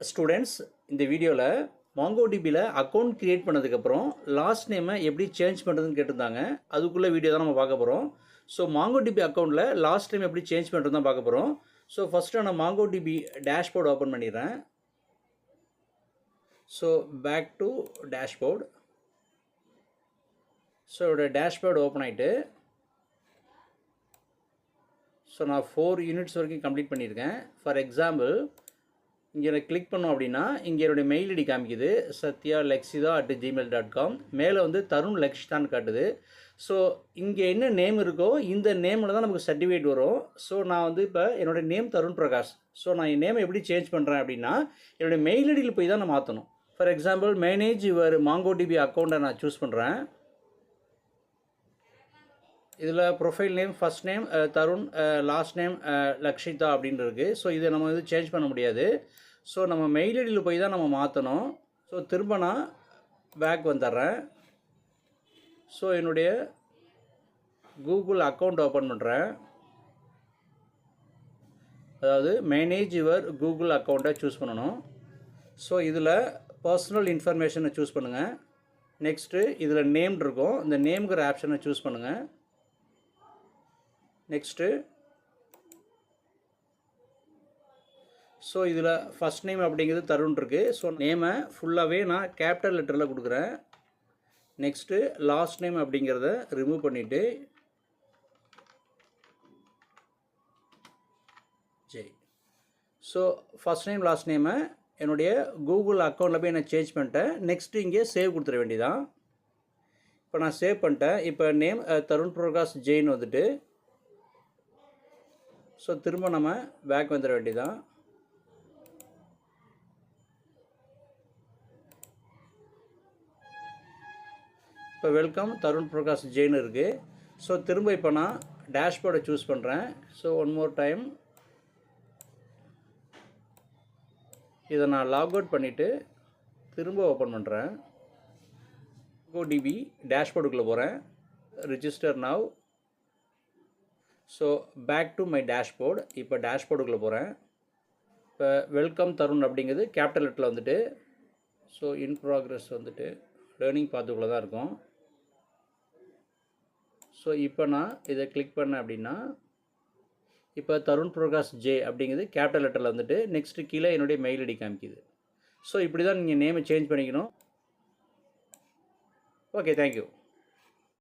Students, இந்த வீடியோவில் மாங்கோடிபியில் account create பண்ணதுக்கப்புறம் லாஸ்ட் நேமை எப்படி சேஞ்ச் பண்ணுறதுன்னு கேட்டிருந்தாங்க. அதுக்குள்ளே வீடியோ தான் நம்ம பார்க்க போகிறோம். ஸோ மாங்கோடிபி அக்கௌண்ட்டில் லாஸ்ட் நேம் எப்படி சேஞ்ச் பண்ணுறது தான் பார்க்க போகிறோம். ஸோ ஃபஸ்ட்டு நான் மாங்கோடிபி டேஷ்போர்டு ஓப்பன் பண்ணிடுறேன். So back to dashboard. So இதோட டேஷ்போர்டு ஓப்பன் ஆகிட்டு ஸோ நான் 4 யூனிட்ஸ் வரைக்கும் கம்ப்ளீட் பண்ணியிருக்கேன். ஃபார் எக்ஸாம்பிள் இங்கே எனக்கு கிளிக் பண்ணோம் அப்படின்னா இங்கே என்னுடைய மெயில் ஐடி காமிக்குது satyalakshitha@gmail.com. மேலே வந்து தருண் லக்ஷிதான்னு காட்டுது. ஸோ இங்கே என்ன நேம் இருக்கோ இந்த நேமில் தான் நமக்கு சர்டிஃபிகேட் வரும். ஸோ நான் வந்து இப்போ என்னோடய நேம் தருண் பிரகாஷ். ஸோ நான் என் நேமை எப்படி சேஞ்ச் பண்ணுறேன் அப்படின்னா என்னுடைய மெயில் ஐடியில் போய் தான் நான் மாற்றணும். For example manage your MongoDB அக்கௌண்ட்டை நான் சூஸ் பண்ணுறேன். இதில் profile name first name Tarun, last name Lakshitha அப்படின்னு இருக்குது. ஸோ இதை நம்ம வந்து சேஞ்ச் பண்ண முடியாது. ஸோ நம்ம மெயில் ஐடியில் போய் தான் நம்ம மாற்றணும். ஸோ திரும்ப நான் பேக் வந்துடுறேன். ஸோ என்னுடைய கூகுள் அக்கௌண்ட் ஓப்பன் பண்ணுறேன். அதாவது மேனேஜ் யுவர் கூகுள் அக்கௌண்ட்டை சூஸ் பண்ணணும். ஸோ இதில் பர்சனல் இன்ஃபர்மேஷனை சூஸ் பண்ணுங்கள். நெக்ஸ்ட்டு இதில் நேம் இருக்கும், இந்த நேம்ங்கிற ஆப்ஷனை சூஸ் பண்ணுங்கள். நெக்ஸ்ட்டு ஸோ இதில் ஃபஸ்ட் நேம் அப்படிங்கிறது தருண் இருக்குது. ஸோ நேமை ஃபுல்லாகவே நான் கேபிட்டல் லெட்டரில் கொடுக்குறேன். நெக்ஸ்ட்டு லாஸ்ட் நேம் அப்படிங்கிறத ரிமூவ் பண்ணிவிட்டு Jai. So first name last நேமை என்னுடைய கூகுள் அக்கௌண்ட்டில் போய் நான் சேஞ்ச் பண்ணிட்டேன். நெக்ஸ்ட்டு இங்கே சேவ் கொடுத்துட வேண்டியதான். இப்போ நான் சேவ் பண்ணிட்டேன். இப்போ நேம் தருண் பிரகாஷ் ஜெயின் வந்துட்டு ஸோ திரும்ப நம்ம பேக் வந்துட வேண்டியதான். இப்போ வெல்கம் தருண் பிரகாஷ் ஜெயின் இருக்குது. ஸோ திரும்ப இப்போ நான் டேஷ்போர்டை சூஸ் பண்ணுறேன். ஸோ ஒன் மோர் டைம் இதை நான் லாக் அவுட் பண்ணிவிட்டு திரும்ப ஓப்பன் பண்ணுறேன். மாங்கோடிபி டேஷ்போர்டுக்குள்ளே போகிறேன். Register now. So back to my dashboard. இப்போ டேஷ்போர்டுக்குள்ளே போகிறேன். இப்போ வெல்கம் தருண் அப்படிங்கிறது கேபிட்டல் லெட்டரில் வந்துட்டு ஸோ இன் ப்ராக்ரஸ் வந்துட்டு லேர்னிங் பாத்துக்குள்ளே தான் இருக்கும். ஸோ இப்போ நான் இதை கிளிக் பண்ணேன் அப்படின்னா இப்போ தருண் பிரகாஷ் ஜே அப்படிங்கிறது கேபிட்டல் லெட்டரில் வந்துட்டு நெக்ஸ்ட்டு கீழே என்னுடைய மெயில் ஐடி காமிக்குது. ஸோ இப்படி தான் நீங்கள் நேமை சேஞ்ச் பண்ணிக்கணும். Okay, thank you.